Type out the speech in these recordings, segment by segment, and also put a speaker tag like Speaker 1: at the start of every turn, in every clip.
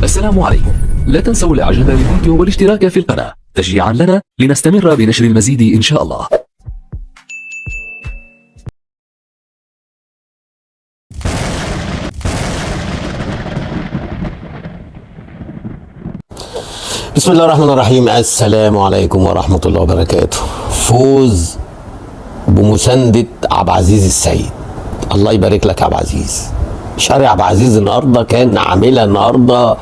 Speaker 1: السلام عليكم. لا تنسوا الاعجاب بالفيديو والاشتراك في القناة تشجيعا لنا لنستمر بنشر المزيد ان شاء الله.
Speaker 2: بسم الله الرحمن الرحيم. السلام عليكم ورحمة الله وبركاته. فوز بمساندة عبد العزيز السيد، الله يبارك لك يا عبد العزيز. شارع عبد العزيز النهارده كان عاملها النهارده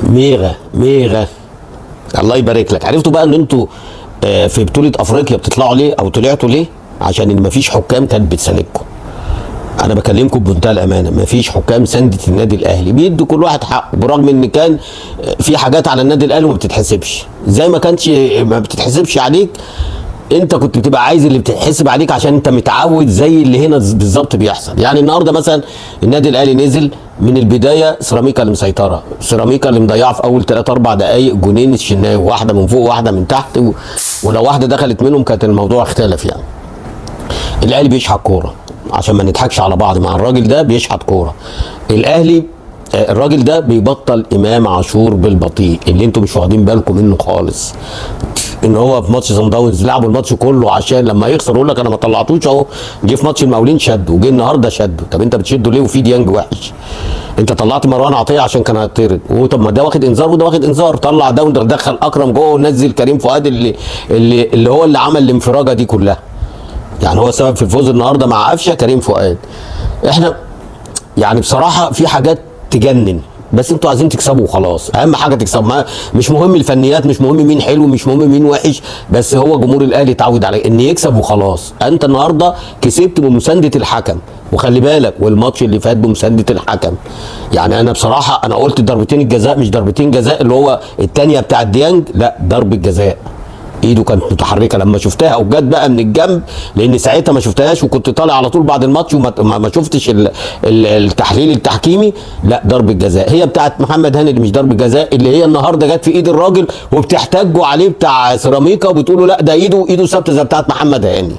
Speaker 2: ميغا الله يبارك لك. عرفتوا بقى ان انتوا في بطولة افريقيا بتطلعوا ليه او طلعتوا ليه؟ عشان مفيش حكام كانت بتساندكم. انا بكلمكم بمنتهى الامانه، مفيش حكام سندت النادي الاهلي، بيدوا كل واحد حقه، برغم ان كان في حاجات على النادي الاهلي وما بتتحسبش، زي ما بتتحسبش عليك انت كنت بتبقى عايز اللي بتتحسب عليك عشان انت متعود زي اللي هنا بالظبط بيحصل. يعني النهارده مثلا النادي الاهلي نزل من البدايه، سيراميكا اللي مسيطره، سيراميكا اللي مضيعه في اول 3 4 دقائق جونين الشناوي، واحده من فوق واحده من تحت، ولو واحده دخلت منهم كانت الموضوع اختلف. يعني الاهلي بيشحت كوره، عشان ما نضحكش على بعض، مع الراجل ده بيشحت كوره. الاهلي الراجل ده بيبطل امام عاشور بالبطيء اللي انتوا مش واخدين بالكم منه خالص. ان هو في ماتش صن داونز لعبوا الماتش كله عشان لما يخسر يقول لك انا ما طلعتوش اهو، جه في ماتش المقاولين شده، وجه النهارده شده. طب انت بتشده ليه وفي ديانج وحش؟ انت طلعت مروان عطيه عشان كان هيطرد، طب ما ده واخد انذار وده واخد انذار، طلع ده ودخل اكرم جوه ونزل كريم فؤاد اللي هو اللي عمل الانفراجه دي كلها. يعني هو السبب في الفوز النهارده مع قفشه كريم فؤاد. احنا يعني بصراحه في حاجات تجنن، بس انتوا عايزين تكسبوا وخلاص، اهم حاجه تكسبوا، مش مهم الفنيات، مش مهم مين حلو، مش مهم مين وحش، بس هو جمهور الاهلي اتعود على ان يكسب وخلاص. انت النهارده كسبت بمسانده الحكم، وخلي بالك والماتش اللي فات بمسانده الحكم. يعني انا بصراحه انا قلت ضربتين الجزاء مش ضربتين جزاء، اللي هو الثانيه بتاعت ديانج، لا ضربه جزاء، ايده كانت متحركه لما شفتها، وجت بقى من الجنب لان ساعتها ما شفتهاش، وكنت طالع على طول بعد الماتش وما شفتش التحليل التحكيمي. لا ضربه جزاء هي بتاعت محمد هاني، اللي مش ضربه جزاء، اللي هي النهارده جت في ايد الراجل وبتحتجوا عليه بتاع سيراميكا، وبتقولوا لا ده ايده ثابته زي بتاعت محمد هاني.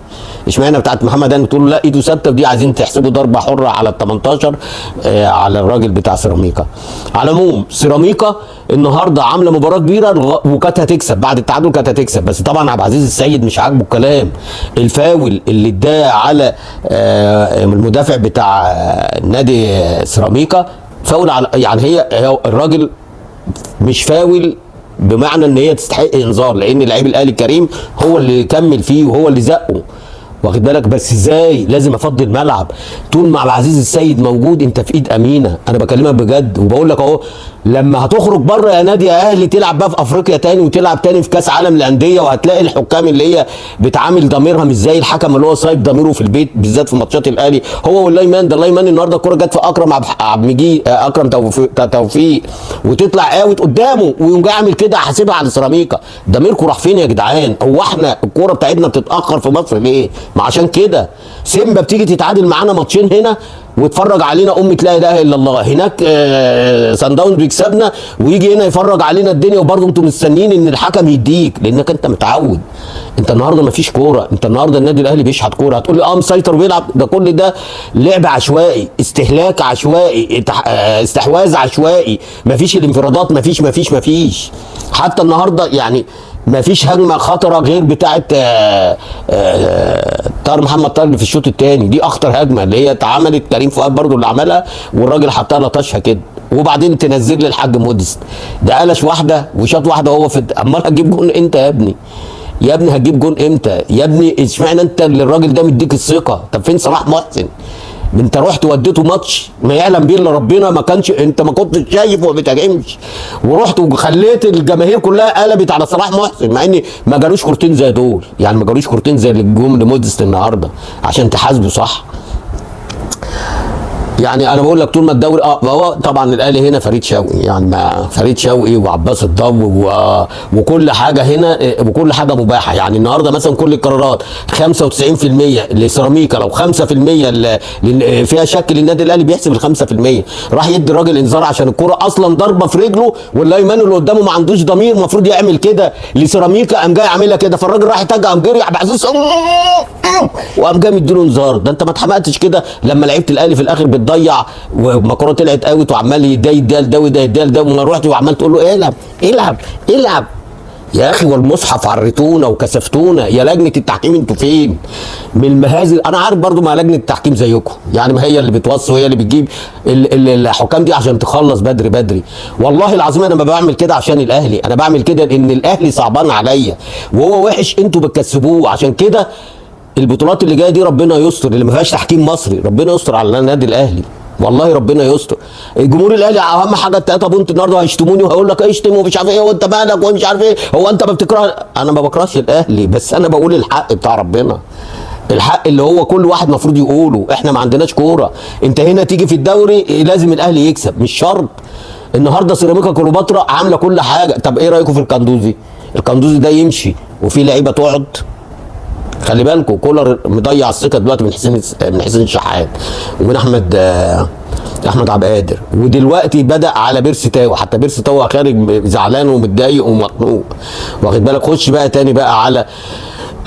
Speaker 2: اشمعنى بتاعت محمد هاني بتقولوا لا ايده ثابته، ودي عايزين تحسبوا ضربه حره على ال 18 على الراجل بتاع سيراميكا. على العموم سيراميكا النهارده عامله مباراه كبيره وكانت هتكسب، بعد التعادل كانت هتكسب، بس طبعا عبد العزيز السيد مش عاجبه الكلام. الفاول اللي اداه على المدافع بتاع نادي سيراميكا فاول على، يعني هي الراجل مش فاول بمعنى ان هي تستحق انذار، لان لعيب الاهلي الكريم هو اللي كمل فيه وهو اللي زقه، واخد بالك؟ بس ازاي لازم افضي الملعب طول ما عبد العزيز السيد موجود. انت في ايد امينه، انا بكلمك بجد وبقول لك اهو، لما هتخرج بره يا نادي يا اهلي تلعب بقى في افريقيا تاني وتلعب تاني في كاس عالم للانديه، وهتلاقي الحكام اللي هي بتعامل ضميرها مش زي الحكم اللي هو سايب ضميره في البيت، بالذات في ماتشات الاهلي. هو واللايمان ده، اللايمان النهارده الكوره جت في اكرم توفيق وتطلع اوت قدامه ويقوم جاي عامل كده، حاسبها على سيراميكا. ضميركم راح فين يا جدعان؟ هو احنا الكوره بتاعتنا بتتاخر في مصر ليه؟ ما عشان كده سيمبا بتيجي تتعادل معانا ماتشين هنا واتفرج علينا لا اله الا الله، هناك صن داونز بيكسبنا ويجي هنا يفرج علينا الدنيا، وبرضه انتوا مستنيين ان الحكم يديك لانك انت متعود. انت النهارده مفيش كوره، انت النهارده النادي الاهلي بيشحت كوره. هتقول لي مسيطر وبيلعب، ده كل ده لعب عشوائي، استهلاك عشوائي، استحواذ عشوائي، مفيش الانفرادات، مفيش حتى النهارده يعني ما فيش هجمه خطره غير بتاعه محمد طاهر في الشوط الثاني، دي اخطر هجمه اللي هي اتعملت، كريم فؤاد برضو اللي عملها، والراجل حطها لطشها كده، وبعدين تنزل لي الحاج مودست ده قلش واحده وشاط واحده وهو في امال هتجيب جون امتى يا ابني؟ يا ابني هتجيب جون امتى يا ابني؟ اشمعنى انت اللي الراجل ده مديك الثقه؟ طب فين صلاح محسن؟ انت رحت وديته ماتش ما يعلم بيه الا ربنا، ما كانش انت ما كنتش شايف وما بتهاجمش، ورحت وخليت الجماهير كلها قلبت على صلاح محسن، مع ان ما جالوش كورتين زي دول، يعني ما جالوش كورتين زي اللي جم لمودست النهارده عشان تحاسبه صح. يعني انا بقول لك طول ما الدوري هو طبعا الاهلي هنا فريد شوقي، يعني ما فريد شوقي وعباس الضو وكل حاجه هنا، وكل حاجه مباحه. يعني النهارده مثلا كل القرارات 95% لسيراميكا، لو 5% اللي فيها شك للنادي الاهلي بيحسب ال 5%. راح يدي الراجل انذار عشان الكوره اصلا ضربه في رجله، واللايمان اللي قدامه ما عندوش ضمير، المفروض يعمل كده لسيراميكا، قام جاي عاملها كده، فالراجل راح يتجه، قام جري عبد العزيز وقام جاي مديله انذار. ده انت ما اتحمقتش كده لما لعيبه الاهلي في الاخر بتضيع ومضيع، وما الكوره طلعت اوت وعمال يدال ده وده يدال ده، وما رحت وعمال تقول له العب العب العب. يا اخي والمصحف عرتونا وكسفتونا، يا لجنه التحكيم انتوا فين؟ من المهازل. انا عارف برضو ما لجنه التحكيم زيكم، يعني ما هي اللي بتوصي وهي اللي بتجيب الحكام دي عشان تخلص بدري بدري. والله العظيم انا ما بعمل كده عشان الاهلي، انا بعمل كده لان الاهلي صعبان عليا وهو وحش، انتوا بتكسبوه. عشان كده البطولات اللي جايه دي ربنا يستر، اللي ما فيهاش تحكيم مصري ربنا يستر على النادي الاهلي، والله ربنا يستر. الجمهور الاهلي اهم حاجه التلاته بونت النهارده هيشتموني وهقول لك اشتم ومش عارف ايه وانت مالك ومش عارف ايه، هو انت ما بتكره؟ انا ما بكرهش الاهلي، بس انا بقول الحق بتاع ربنا، الحق اللي هو كل واحد المفروض يقوله. احنا ما عندناش كوره، انت هنا تيجي في الدوري لازم الاهلي يكسب، مش شرط. النهارده سيراميكا كليوباترا عامله كل حاجه. طب ايه رايكم في القندوزي؟ القندوزي ده يمشي وفي لعيبه تقعد؟ خلي بالكم كولر مضيع الثقه دلوقتي من حسين الشحات ومن احمد عبد القادر، ودلوقتي بدا على بيرسي تاو، حتى بيرسي تاو خارج زعلان ومتضايق ومخنوق، واخد بالك. خش بقى تاني بقى على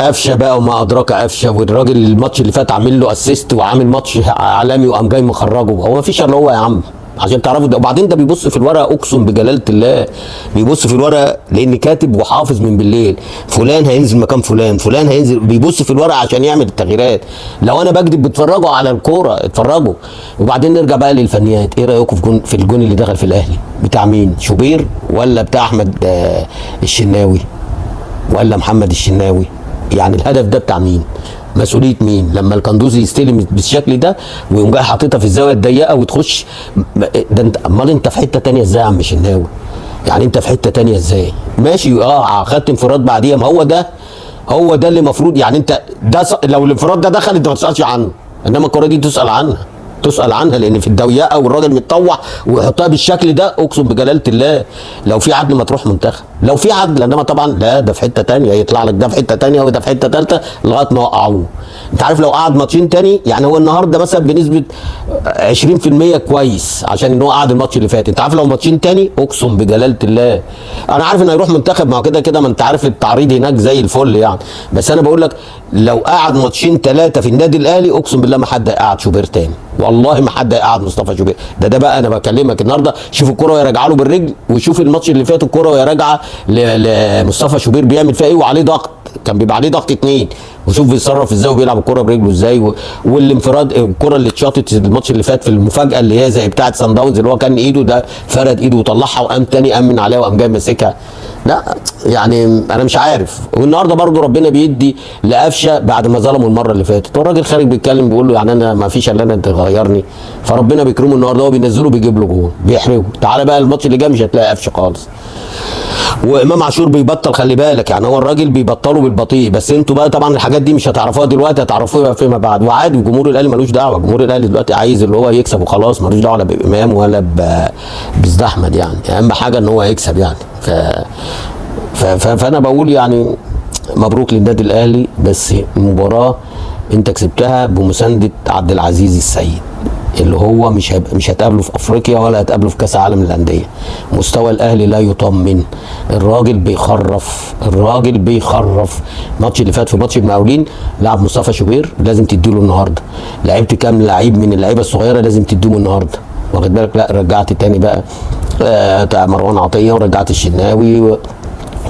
Speaker 2: قفشه بقى وما ادراك قفشه، والراجل الماتش اللي فات عامل له اسيست وعامل ماتش عالمي وقام جاي مخرجه، هو ما فيش الا هو يا عم عشان تعرفوا ده. وبعدين ده بيبص في الورقه، اقسم بجلاله الله بيبص في الورقه لان كاتب وحافظ من بالليل فلان هينزل مكان فلان، فلان هينزل، بيبص في الورقه عشان يعمل التغييرات. لو انا بكذب بتفرجوا على الكوره، اتفرجوا. وبعدين نرجع بقى للفنيات، ايه رايكم في الجون اللي دخل في الاهلي بتاع مين؟ شوبير ولا بتاع احمد الشناوي ولا محمد الشناوي؟ يعني الهدف ده بتاع مين؟ مسؤوليه مين؟ لما القندوزي يستلم بالشكل ده ويقوم جاي حاططها في الزاويه الضيقه وتخش ده، انت امال انت في حته ثانيه ازاي يا عم شناوي؟ يعني انت في حته ثانيه ازاي؟ ماشي خدت انفراد بعديها، ما هو ده اللي المفروض، يعني انت ده لو الانفراد ده دخل انت ما تسالش عنه، انما الكره دي تسال عنها لان في الضيقه والراجل متطوع ويحطها بالشكل ده. اقسم بجلاله الله لو في عدل ما تروح منتخب، لو في عدل، انما طبعا لا، ده في حته ثانيه، يطلع لك ده في حته ثانيه وده في حته ثالثه لغايه ما وقعوه. انت عارف لو قعد ماتشين ثاني، يعني هو النهارده مثلا بنسبه 20% كويس عشان ان هو قعد الماتش اللي فات، انت عارف لو ماتشين ثاني اقسم بجلاله الله انا عارف انه هيروح منتخب، ما هو كده كده ما انت عارف التعريض هناك زي الفل يعني، بس انا بقول لك لو قعد ماتشين ثلاثه في النادي الاهلي اقسم بالله ما حد هيقعد شوبير تاني، والله ما حد هيقعد مصطفى شوبير. ده بقى انا بكلمك النهارده، شوف الكره وهي راجعه له بالرجل، وشوف الماتش اللي فات الكره وهي راجعه لمصطفى شوبير بيعمل فيها ايه وعليه ضغط، كان بيبقى عليه ضغط 2، وشوف بيتصرف ازاي وبيلعب الكره برجله ازاي، والانفراد الكره اللي اتشاطت الماتش اللي فات في المفاجاه اللي هي زي بتاعه سان داونز اللي هو كان ايده ده فرد ايده وطلعها وقام تاني امن عليها وقام جاي ماسكها. لا يعني انا مش عارف. والنهارده برضو ربنا بيدي لقفشه بعد ما ظلمه المره اللي فاتت، والراجل خارج بيتكلم بيقول له يعني انا ما فيش الا انا تغيرني، فربنا بيكرمه النهارده هو بينزله بيجيب له جول بيحرجه. تعالى بقى الماتش اللي جاي مش هتلاقي قفشه خالص. وامام عاشور بيبطل، خلي بالك، يعني هو الراجل بيبطله بالبطيء، بس انتوا بقى طبعا الحاجات دي مش هتعرفوها دلوقتي، هتعرفوها فيما بعد. وعادي جمهور الاهلي ملوش دعوه، جمهور الاهلي دلوقتي عايز اللي هو يكسب وخلاص، ملوش دعوه لا بامام ولا بزد احمد، يعني اهم حاجه ان هو يكسب يعني. فانا بقول يعني مبروك للنادي الاهلي، بس المباراه انت كسبتها بمسانده عبد العزيز السيد اللي هو مش هتقابله في افريقيا ولا هتقابله في كاس العالم للانديه. مستوى الاهلي لا يطمن، الراجل بيخرف الماتش اللي فات في ماتش المقاولين لعب مصطفى شوبير لازم تديله النهارده، لعبت كام لعيب من اللعيبه الصغيره لازم تديهم النهارده، واخد بالك. لا رجعت تاني بقى مروان عطيه ورجعت الشناوي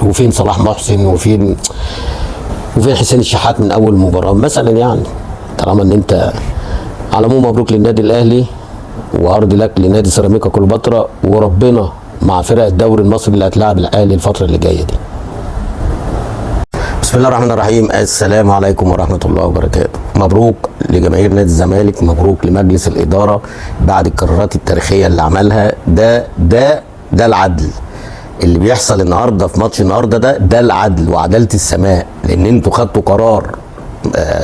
Speaker 2: وفين صلاح محسن وفين حسين الشحات من اول مباراه مثلا، يعني طالما ان انت على العموم مبروك للنادي الاهلي وارض لك لنادي سيراميكا كليوباترا، وربنا مع فرق الدوري المصري اللي هتلاعب الاهلي الفتره اللي جايه دي. بسم الله الرحمن الرحيم، السلام عليكم ورحمه الله وبركاته. مبروك لجماهير نادي الزمالك، مبروك لمجلس الاداره بعد القرارات التاريخيه اللي عملها. ده العدل اللي بيحصل النهارده في ماتش النهارده، ده العدل وعداله السماء، لان انتوا خدتوا قرار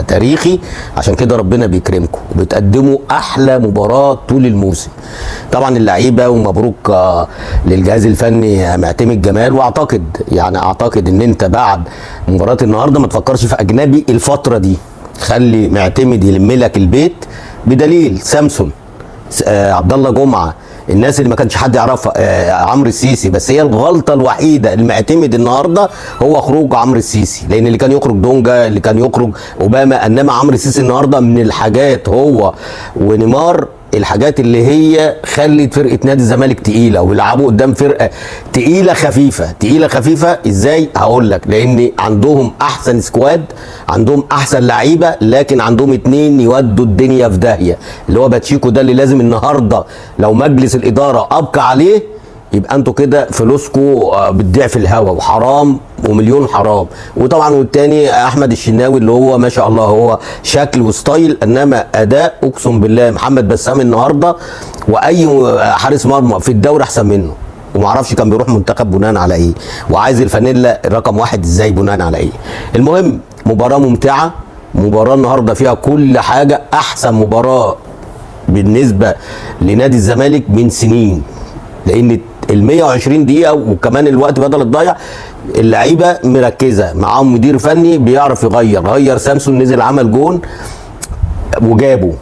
Speaker 2: تاريخي، عشان كده ربنا بيكرمكم وبتقدموا احلى مباراه طول الموسم. طبعا اللعيبه ومبروك للجهاز الفني معتمد جمال، واعتقد ان انت بعد مباراه النهارده ما تفكرش في اجنبي الفتره دي، خلي معتمد يلم لك البيت، بدليل سامسون عبد الله جمعه، الناس اللي ما كانش حد يعرفها، عمرو السيسي، بس هي الغلطه الوحيده المعتمد النهارده هو خروج عمرو السيسي، لان اللي كان يخرج دونجا، اللي كان يخرج اوباما، انما عمرو السيسي النهارده من الحاجات هو ونيمار الحاجات اللي هي خلت فرقه نادي الزمالك تقيله، ويلعبوا قدام فرقه تقيله خفيفه. تقيله خفيفه ازاي؟ هقول لك. لان عندهم احسن سكواد، عندهم احسن لعيبه، لكن عندهم اتنين يودوا الدنيا في داهيه، اللي هو باتشيكو ده اللي لازم النهارده لو مجلس الاداره ابقى عليه يبقى انتوا كده فلوسكم بتضيع في الهوا، وحرام ومليون حرام. وطبعا والتاني احمد الشناوي اللي هو ما شاء الله هو شكل وستايل، انما اداء اقسم بالله محمد بسام النهارده واي حارس مرمى في الدوري احسن منه. ومعرفش كان بيروح منتخب بناء على ايه، وعايز الفانيلا رقم 1 ازاي بناء على ايه. المهم مباراه ممتعه، مباراه النهارده فيها كل حاجه، احسن مباراه بالنسبه لنادي الزمالك من سنين. لان ال 120 دقيقة وكمان الوقت بدل الضايع، اللعيبة مركزة، معاهم مدير فني بيعرف غير سامسون نزل عمل جون وجابه.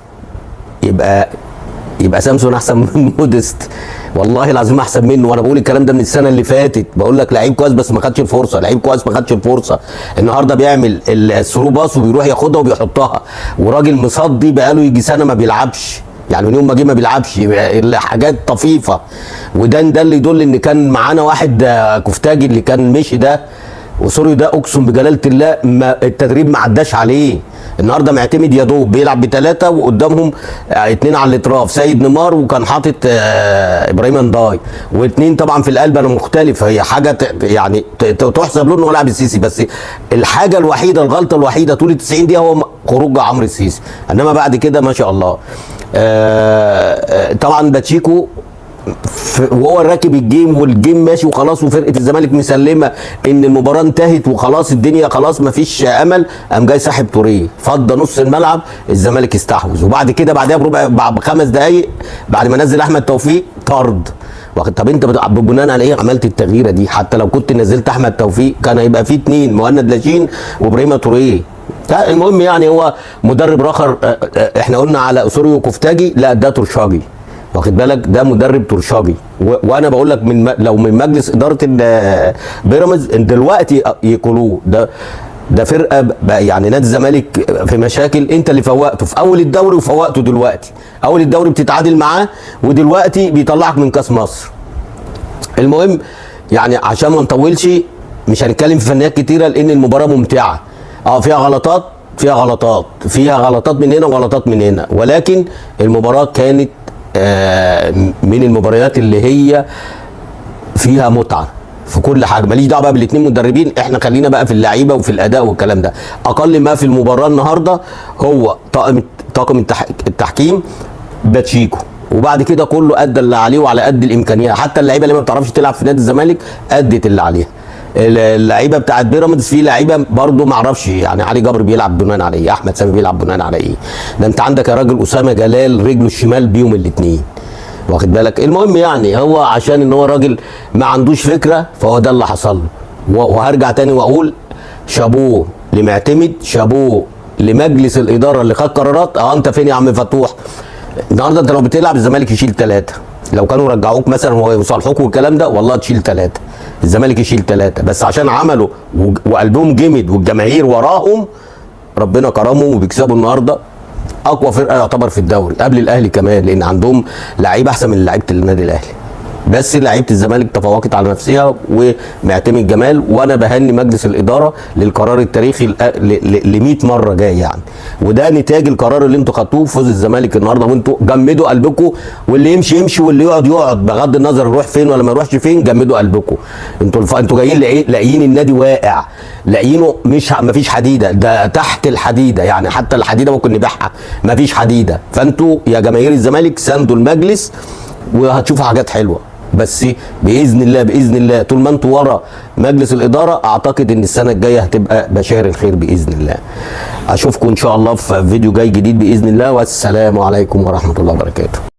Speaker 2: يبقى سامسون احسن من مودست، والله العظيم احسن منه. وانا بقول الكلام ده من السنه اللي فاتت، بقول لك لعيب كويس بس ما خدش الفرصه، لعيب كويس ما خدش الفرصه. النهارده بيعمل الثرو باص وبيروح ياخدها وبيحطها، وراجل مصدي بقاله يجي سنه ما بيلعبش، يعني من يوم ما جه ما بيلعبش، حاجات طفيفه. وده اللي يدل ان كان معانا واحد كفتاجي اللي كان مشي ده، وسوري ده اقسم بجلاله الله التدريب ما عداش عليه. النهارده معتمد يا دوب بيلعب بثلاثه وقدامهم اتنين على الاطراف، سيد نيمار وكان حاطط ابراهيم انداي، واتنين طبعا في القلب. انا مختلف، هي حاجه يعني تحسب له انه لاعب السيسي، بس الحاجه الوحيده الغلطه الوحيده طول ال 90 دقيقه هو خروج عمرو السيسي، انما بعد كده ما شاء الله. طبعا باتشيكو وهو راكب الجيم والجيم ماشي وخلاص، وفرقه الزمالك مسلمه ان المباراه انتهت وخلاص الدنيا خلاص ما فيش امل، قام جاي ساحب توريه فضى نص الملعب، الزمالك استحوذ. وبعد كده بعدها ب5 دقائق بعد ما نزل احمد توفيق طرد. طب انت بناء على ايه عملت التغييره دي؟ حتى لو كنت نزلت احمد توفيق كان هيبقى فيه 2 مهند لاشين وابراهيم توريه. المهم يعني هو مدرب رخر. احنا قلنا على اسوريو كفتاجي، لا ده ترشاجي، واخد بالك؟ ده مدرب ترشاجي. وانا بقول لك لو من مجلس اداره بيراميدز دلوقتي يقولوه ده فرقه يعني نادي الزمالك في مشاكل، انت اللي فوقته في اول الدوري وفوقته دلوقتي. اول الدوري بتتعادل معاه ودلوقتي بيطلعك من كاس مصر. المهم يعني عشان ما نطولش مش هنتكلم في فنيات كتيره لان المباراه ممتعه. فيها غلطات من هنا وغلطات من هنا، ولكن المباراه كانت من المباريات اللي هي فيها متعه في كل حاجه. ماليش دعوه بقى بالاثنين مدربين، احنا خلينا بقى في اللعيبه وفي الاداء والكلام ده. اقل ما في المباراه النهارده هو طاقم التحكيم باتشيكو، وبعد كده كله ادى اللي عليه وعلى قد الامكانيات. حتى اللعيبه اللي ما بتعرفش تلعب في نادي الزمالك ادت اللي عليها. اللعيبه بتاعت بيراميدز في لعيبه برضه ما اعرفش، يعني علي جبر بيلعب بناء على ايه، احمد سامي بيلعب بناء على ايه. ده انت عندك يا راجل اسامه جلال رجله الشمال بيهم الاثنين، واخد بالك؟ المهم يعني هو عشان ان هو راجل ما عندوش فكره فهو ده اللي حصل له. وهرجع تاني واقول شابوه لمعتمد، شابوه لمجلس الاداره اللي خد قرارات. انت فين يا عم فتوح؟ النهارده انت لو بتلعب الزمالك يشيل 3، لو كانوا رجعوك مثلا ويصالحوك والكلام ده والله تشيل 3، الزمالك يشيل 3، بس عشان عملوا وقلبهم جمد والجماهير وراهم ربنا كرمهم وبيكسبوا النهارده اقوى فرقه يعتبر في الدوري قبل الاهلي كمان، لان عندهم لعيبه احسن من لعيبه النادي الاهلي. بس لعيبه الزمالك تفوقت على نفسها ومعتمد جمال، وانا بهني مجلس الاداره للقرار التاريخي ل 100 مره جاي يعني. وده نتاج القرار اللي انتوا خدتوه فوز الزمالك النهارده، وانتوا جمدوا قلبكم، واللي يمشي يمشي واللي يقعد يقعد بغض النظر يروح فين ولا ما يروحش فين. جمدوا قلبكم. انتوا جايين لاقيين النادي واقع، لاقيينه ما فيش حديده، ده تحت الحديده، يعني حتى الحديده ممكن نبيعها ما فيش حديده. فانتوا يا جماهير الزمالك ساندوا المجلس وهتشوفوا حاجات حلوه. بس باذن الله طول ما انتوا ورا مجلس الاداره اعتقد ان السنه الجايه هتبقى بشائر الخير باذن الله. اشوفكم ان شاء الله في فيديو جاي جديد باذن الله، والسلام عليكم ورحمه الله وبركاته.